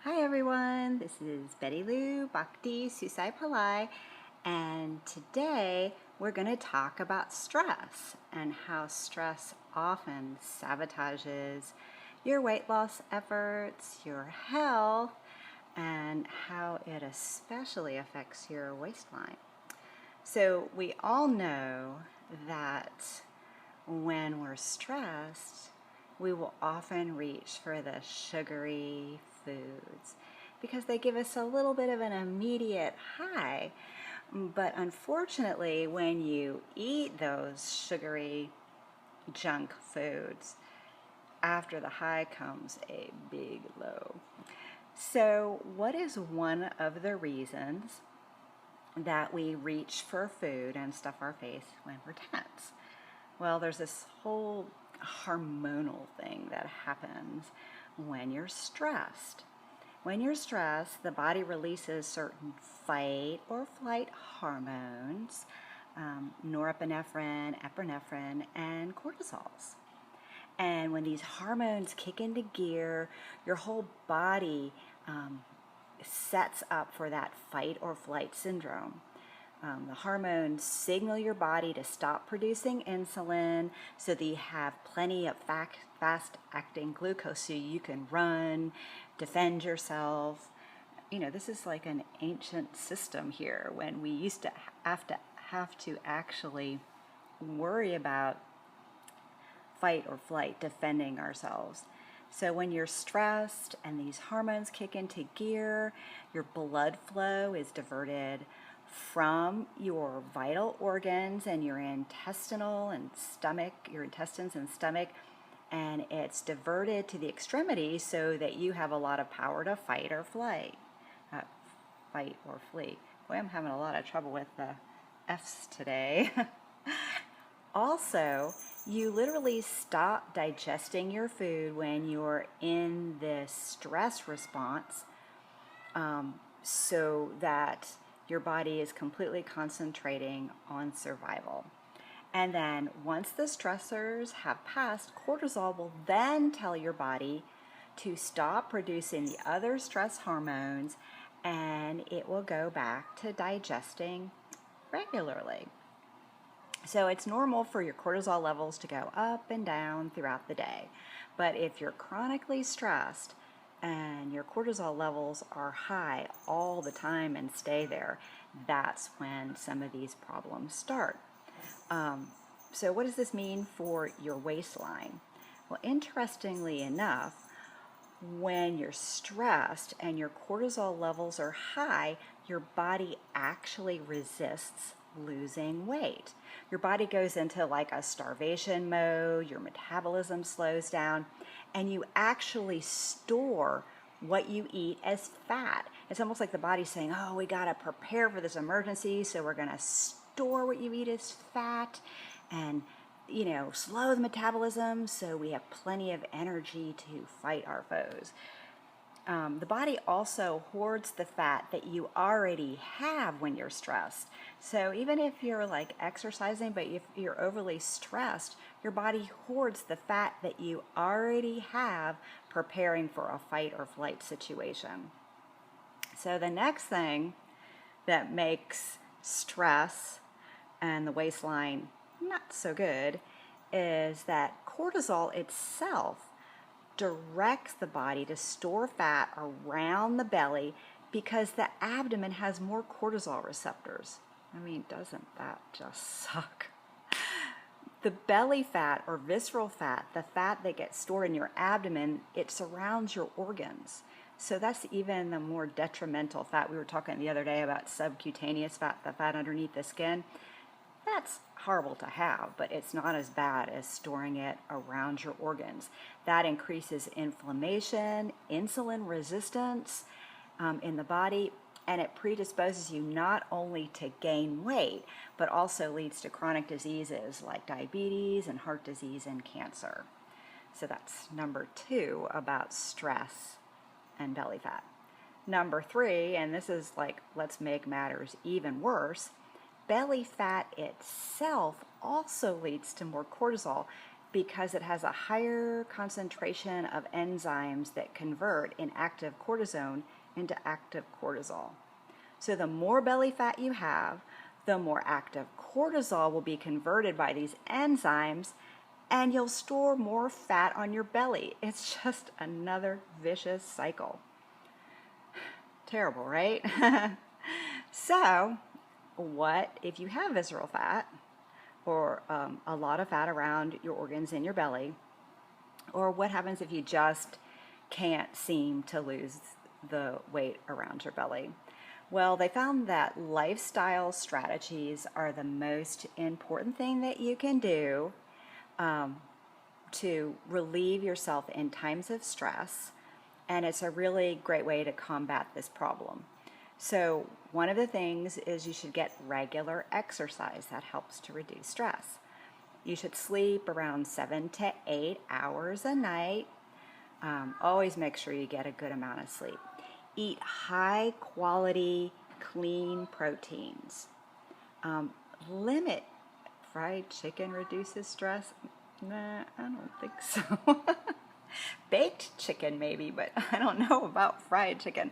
Hi everyone, this is Betty Lou Bhakti Susai Palai, and today we're going to talk about stress and how stress often sabotages your weight loss efforts, your health, and how it especially affects your waistline. So we all know that when we're stressed, we will often reach for the sugary foods because they give us a little bit of an immediate high. But unfortunately, when you eat those sugary junk foods, after the high comes a big low. So, what is one of the reasons that we reach for food and stuff our face when we're tense? Well, there's this whole hormonal thing that happens when you're stressed. When you're stressed, the body releases certain fight or flight hormones, norepinephrine, epinephrine, and cortisols. And when these hormones kick into gear, your whole body sets up for that fight or flight syndrome. The hormones signal your body to stop producing insulin so that you have plenty of fast-acting glucose so you can run, defend yourself. You know, this is like an ancient system here when we used to have to actually worry about fight or flight, defending ourselves. So when you're stressed and these hormones kick into gear, your blood flow is diverted from your vital organs and your intestinal and stomach, your intestines and stomach, and it's diverted to the extremities so that you have a lot of power to fight or flight, fight or flee. Boy, I'm having a lot of trouble with the F's today. Also, you literally stop digesting your food when you're in this stress response, so that your body is completely concentrating on survival. And then once the stressors have passed, cortisol will then tell your body to stop producing the other stress hormones, and it will go back to digesting regularly. So it's normal for your cortisol levels to go up and down throughout the day. But if you're chronically stressed and your cortisol levels are high all the time and stay there, that's when some of these problems start. So what does this mean for your waistline? Well, interestingly enough, when you're stressed and your cortisol levels are high, your body actually resists losing weight. Your body goes into like a starvation mode, your metabolism slows down, and you actually store what you eat as fat. It's almost like the body's saying, oh, we got to prepare for this emergency, so we're going to store what you eat as fat and slow the metabolism so we have plenty of energy to fight our foes. The body also hoards the fat that you already have when you're stressed. So even if you're like exercising, but if you're overly stressed, your body hoards the fat that you already have preparing for a fight or flight situation. So the next thing that makes stress and the waistline not so good is that cortisol itself directs the body to store fat around the belly because the abdomen has more cortisol receptors. I mean, doesn't that just suck? The belly fat or visceral fat, the fat that gets stored in your abdomen, it surrounds your organs. So that's even the more detrimental fat. We were talking the other day about subcutaneous fat, the fat underneath the skin. That's horrible to have, but it's not as bad as storing it around your organs. That increases inflammation, insulin resistance in the body, and it predisposes you not only to gain weight, but also leads to chronic diseases like diabetes and heart disease and cancer. So that's number 2 about stress and belly fat. Number 3, and this is like, let's make matters even worse, belly fat itself also leads to more cortisol. because it has a higher concentration of enzymes that convert inactive cortisone into active cortisol. So the more belly fat you have, the more active cortisol will be converted by these enzymes, and you'll store more fat on your belly. It's just another vicious cycle. Terrible, right? So, what if you have visceral fat, or a lot of fat around your organs in your belly? Or what happens if you just can't seem to lose the weight around your belly? Well, they found that lifestyle strategies are the most important thing that you can do to relieve yourself in times of stress, and it's a really great way to combat this problem. So one of the things is you should get regular exercise. That helps to reduce stress. You should sleep around 7 to 8 hours a night. Always make sure you get a good amount of sleep. Eat high quality, clean proteins. Limit fried chicken reduces stress. Nah, I don't think so. Baked chicken maybe, but I don't know about fried chicken.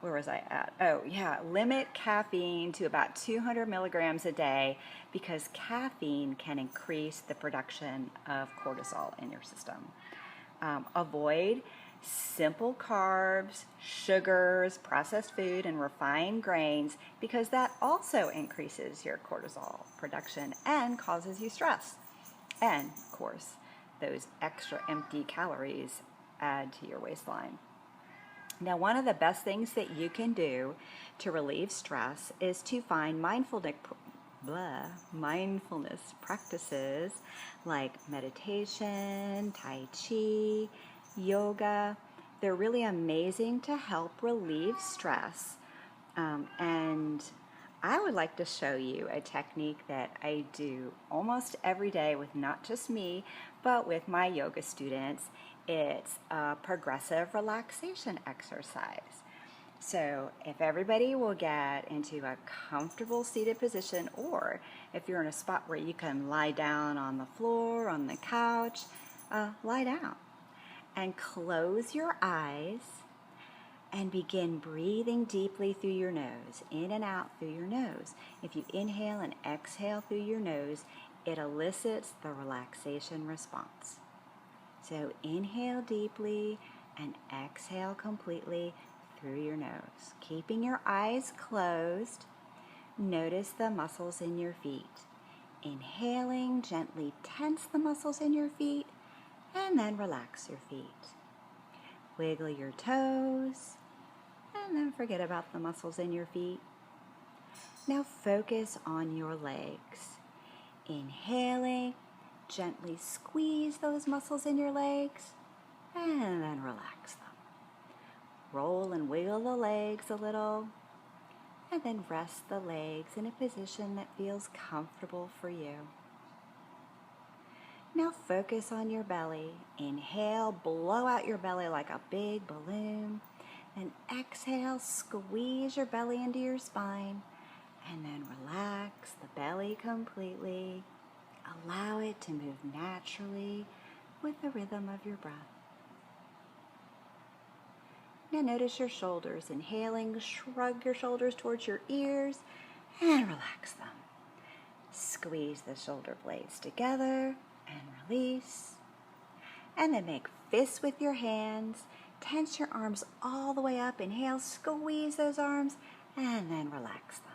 Where was I at? Oh, yeah. Limit caffeine to about 200 milligrams a day, because caffeine can increase the production of cortisol in your system. Avoid simple carbs, sugars, processed food, and refined grains, because that also increases your cortisol production and causes you stress. And, of course, those extra empty calories add to your waistline. Now, one of the best things that you can do to relieve stress is to find mindfulness practices like meditation, Tai Chi, yoga. They're really amazing to help relieve stress. And I would like to show you a technique that I do almost every day with not just me, but with my yoga students. It's a progressive relaxation exercise. So if everybody will get into a comfortable seated position, or if you're in a spot where you can lie down on the floor, on the couch, lie down and close your eyes and begin breathing deeply through your nose, in and out through your nose. If you inhale and exhale through your nose, it elicits the relaxation response. So inhale deeply and exhale completely through your nose. Keeping your eyes closed, notice the muscles in your feet. Inhaling, gently tense the muscles in your feet, and then relax your feet. Wiggle your toes, and then forget about the muscles in your feet. Now focus on your legs. Inhaling, gently squeeze those muscles in your legs, and then relax them. Roll and wiggle the legs a little, and then rest the legs in a position that feels comfortable for you. Now focus on your belly. Inhale, blow out your belly like a big balloon. Then exhale, squeeze your belly into your spine, and then relax the belly completely. Allow it to move naturally with the rhythm of your breath. Now notice your shoulders. Inhaling, shrug your shoulders towards your ears and relax them. Squeeze the shoulder blades together and release. And then make fists with your hands. Tense your arms all the way up. Inhale, squeeze those arms, and then relax them.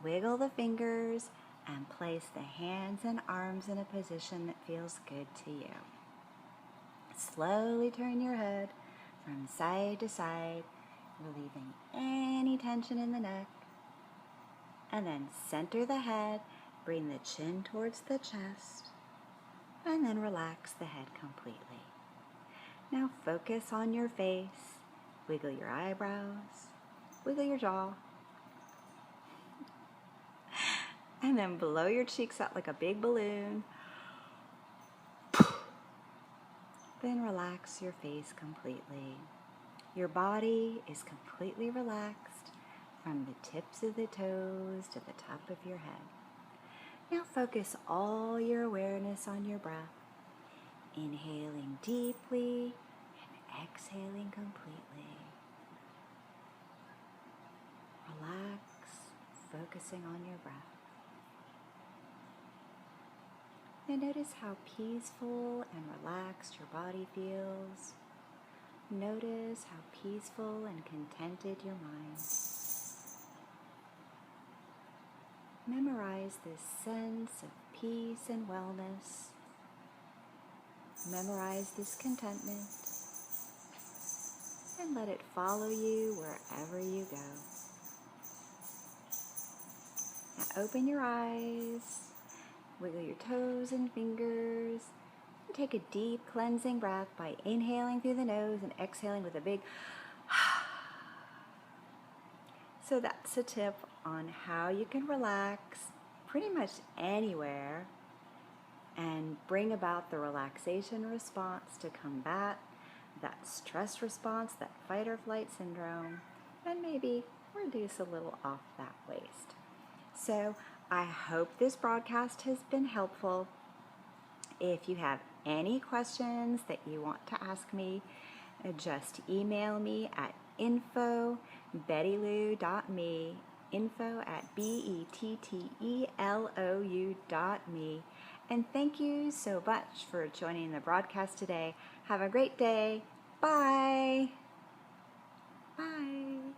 Wiggle the fingers and place the hands and arms in a position that feels good to you. Slowly turn your head from side to side, relieving any tension in the neck. And then center the head, bring the chin towards the chest, and then relax the head completely. Now focus on your face. Wiggle your eyebrows, wiggle your jaw, and then blow your cheeks out like a big balloon. Then relax your face completely. Your body is completely relaxed from the tips of the toes to the top of your head. Now focus all your awareness on your breath, inhaling deeply and exhaling completely. Relax, focusing on your breath. And notice how peaceful and relaxed your body feels. Notice how peaceful and contented your mind. Memorize this sense of peace and wellness. Memorize this contentment and let it follow you wherever you go. Now open your eyes, wiggle your toes and fingers, and take a deep cleansing breath by inhaling through the nose and exhaling with a big So that's a tip on how you can relax pretty much anywhere and bring about the relaxation response to combat that stress response, that fight or flight syndrome, and maybe reduce a little off that waist. So I hope this broadcast has been helpful. If you have any questions that you want to ask me, just email me at info@bettylou.me, info@bettylou.me. And thank you so much for joining the broadcast today. Have a great day. Bye. Bye.